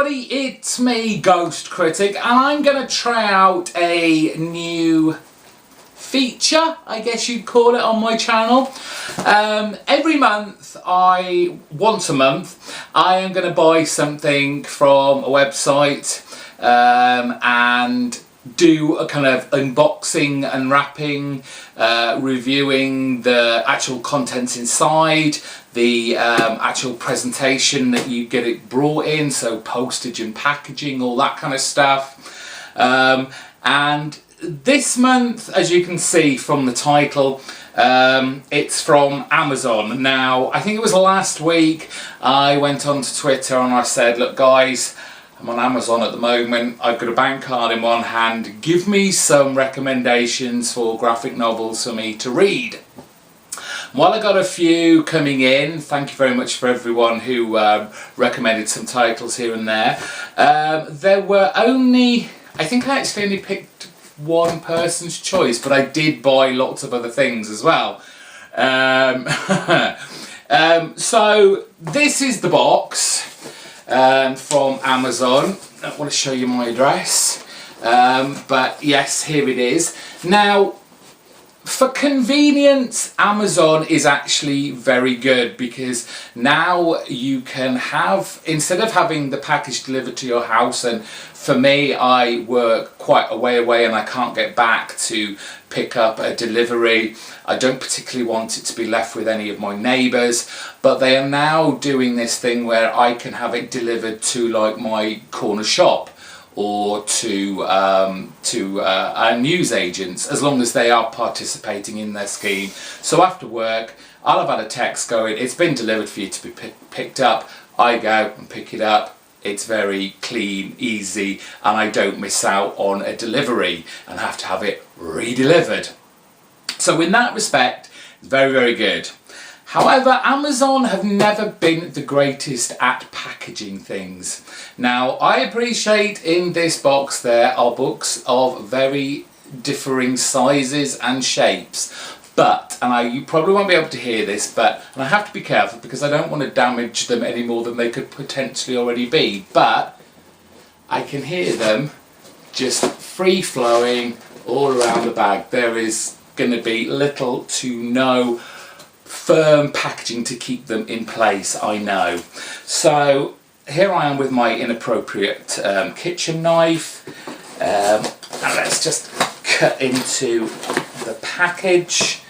everybody, it's me, GhostCritic, and I'm going to try out a new feature, I guess you'd call it, on my channel. Every month, once a month, I am going to buy something from a website and do a kind of unboxing, unwrapping, reviewing the actual contents inside, the actual presentation that you get it brought in, so postage and packaging, all that kind of stuff. And this month, as you can see from the title, it's from Amazon. Now, I think it was last week I went onto Twitter and I said, look guys, I'm on Amazon at the moment, I've got a bank card in one hand, give me some recommendations for graphic novels for me to read. While I got a few coming in, thank you very much for everyone who recommended some titles here and there. There were only, I think I actually only picked one person's choice, but I did buy lots of other things as well. So this is the box from Amazon. I don't want to show you my address, but yes, here it is. Now, for convenience, Amazon is actually very good, because now you can have, instead of having the package delivered to your house, and for me, I work quite a way away and I can't get back to pick up a delivery. I don't particularly want it to be left with any of my neighbours, but they are now doing this thing where I can have it delivered to like my corner shop or to news agents, as long as they are participating in their scheme. So after work, I'll have had a text going, it's been delivered for you to be picked up. I go and pick it up. It's very clean, easy, and I don't miss out on a delivery and have to have it re-delivered. So in that respect, it's very, very good. However, Amazon have never been the greatest at packaging things. Now, I appreciate in this box there are books of very differing sizes and shapes, but, and you probably won't be able to hear this, but, and I have to be careful because I don't want to damage them any more than they could potentially already be, but I can hear them just free-flowing all around the bag. There is going to be little to no firm packaging to keep them in place, I know. So here I am with my inappropriate kitchen knife, and let's just cut into the package.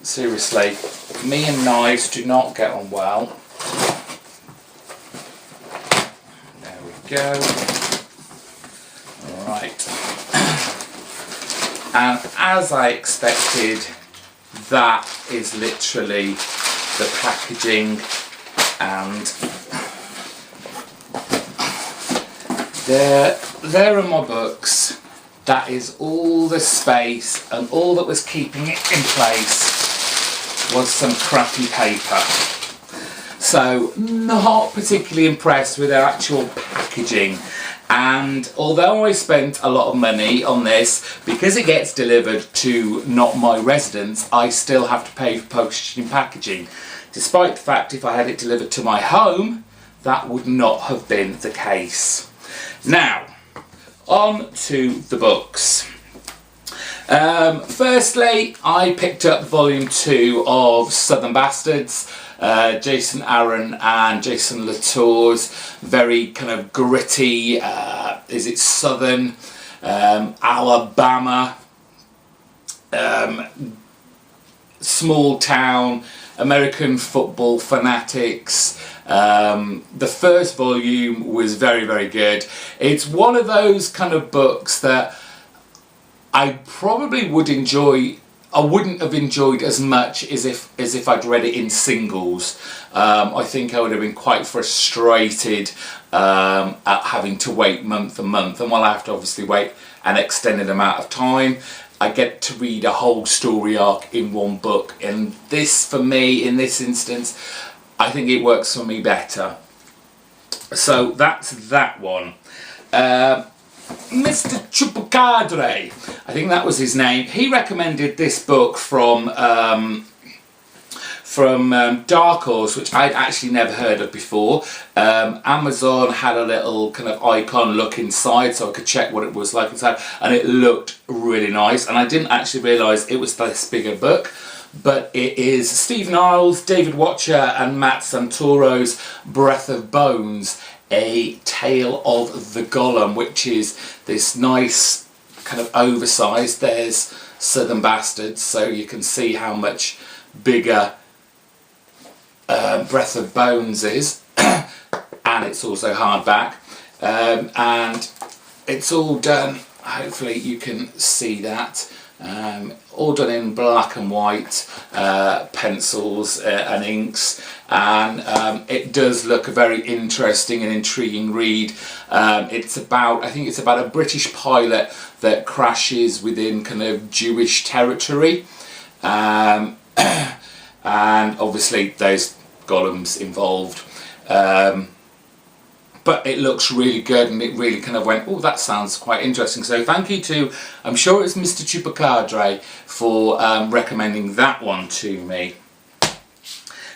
Seriously, me and knives do not get on well. There we go. Alright. And as I expected, that is literally the packaging, and there are my books. That is all the space, and all that was keeping it in place was some crappy paper. So not particularly impressed with their actual packaging. And although I spent a lot of money on this, because it gets delivered to not my residence, I still have to pay for postage and packaging. Despite the fact if I had it delivered to my home, that would not have been the case. Now, on to the books. Firstly, I picked up volume 2 of Southern Bastards, Jason Aaron and Jason Latour's very kind of gritty, is it Southern, Alabama, small town, American football fanatics. The first volume was very, very good. It's one of those kind of books that I probably would enjoy. I wouldn't have enjoyed as much as if I'd read it in singles. I think I would have been quite frustrated at having to wait month and month, and while I have to obviously wait an extended amount of time, I get to read a whole story arc in one book, and this, for me, in this instance, I think it works for me better. So that's that one. Mr. Chupacadre, I think that was his name, he recommended this book from from Dark Horse, which I'd actually never heard of before. Amazon had a little kind of icon look inside so I could check what it was like inside, and it looked really nice, and I didn't actually realise it was this big a book. But it is Stephen Isles, David Watcher and Matt Santoro's Breath of Bones, A Tale of the Golem, which is this nice kind of oversized. There's Southern Bastards, so you can see how much bigger Breath of Bones is. And it's also hardback. And it's all done, hopefully you can see that. All done in black and white, pencils and inks, and it does look a very interesting and intriguing read. It's about, I think it's about a British pilot that crashes within kind of Jewish territory, and obviously there's golems involved. But it looks really good, and it really kind of went, oh, that sounds quite interesting. So thank you to, I'm sure it's Mr. Chupacadre, for recommending that one to me.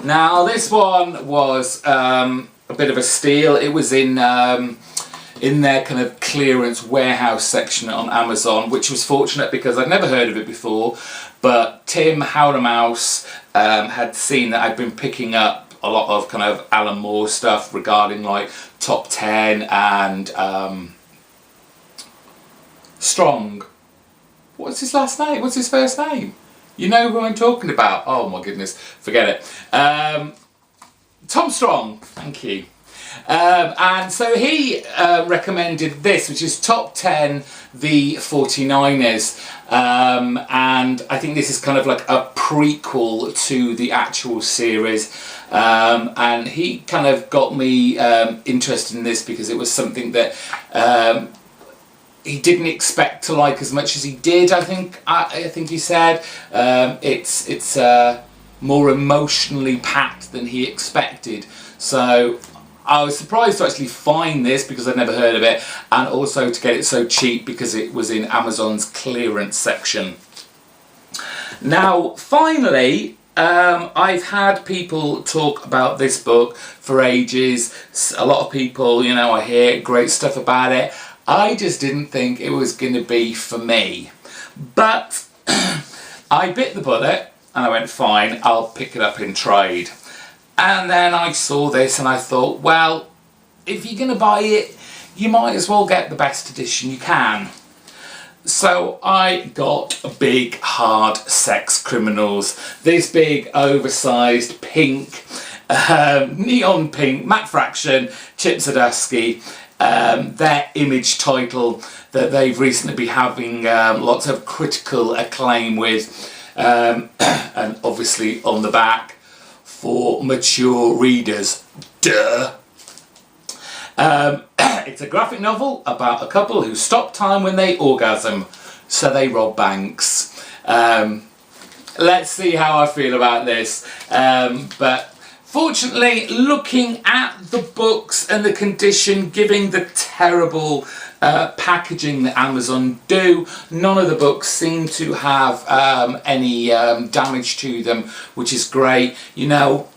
Now, this one was a bit of a steal. It was in their kind of clearance warehouse section on Amazon, which was fortunate because I'd never heard of it before. But Tim Howlermouse had seen that I'd been picking up a lot of kind of Alan Moore stuff regarding like top 10 and Strong. What's his last name? What's his first name? You know who I'm talking about. Oh my goodness, forget it. Tom Strong, thank you. And so he recommended this, which is Top 10 the 49ers, and I think this is kind of like a prequel to the actual series, and he kind of got me interested in this because it was something that he didn't expect to like as much as he did. I think he said it's more emotionally packed than he expected. So I was surprised to actually find this because I'd never heard of it, and also to get it so cheap because it was in Amazon's clearance section. Now, finally, I've had people talk about this book for ages. A lot of people, you know, I hear great stuff about it. I just didn't think it was going to be for me. But I bit the bullet and I went, fine, I'll pick it up in trade. And then I saw this and I thought, well, if you're going to buy it, you might as well get the best edition you can. So I got Big Hard Sex Criminals. This big oversized pink, neon pink, Matt Fraction, Chip Zdarsky, their Image title that they've recently been having lots of critical acclaim with, and obviously on the back, for mature readers, duh. It's a graphic novel about a couple who stop time when they orgasm, so they rob banks. Let's see how I feel about this. But fortunately, looking at the books and the condition, giving the terrible packaging that Amazon do, none of the books seem to have any damage to them, which is great. You know,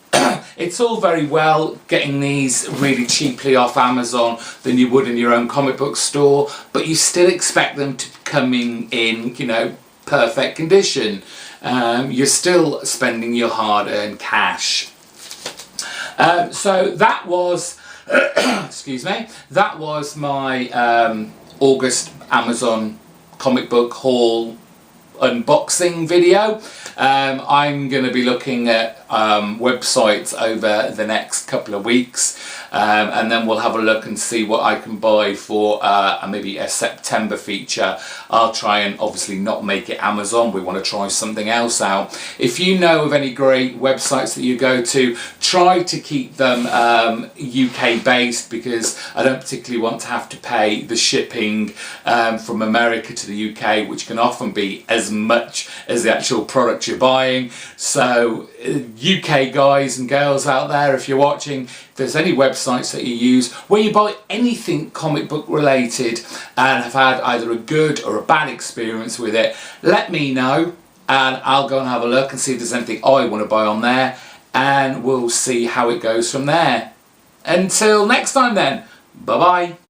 it's all very well getting these really cheaply off Amazon than you would in your own comic book store, but you still expect them to come in, you know, perfect condition. You're still spending your hard-earned cash. So that was excuse me, that was my August Amazon comic book haul unboxing video. I'm going to be looking at websites over the next couple of weeks, and then we'll have a look and see what I can buy for maybe a September feature. I'll try and obviously not make it Amazon. We want to try something else out. If you know of any great websites that you go to, try to keep them UK based, because I don't particularly want to have to pay the shipping from America to the UK, which can often be as much as the actual product you're buying. So UK guys and girls out there, if you're watching, if there's any websites that you use where you buy anything comic book related and have had either a good or a bad experience with it, let me know and I'll go and have a look and see if there's anything I want to buy on there. and we'll see how it goes from there. Until next time then, bye bye.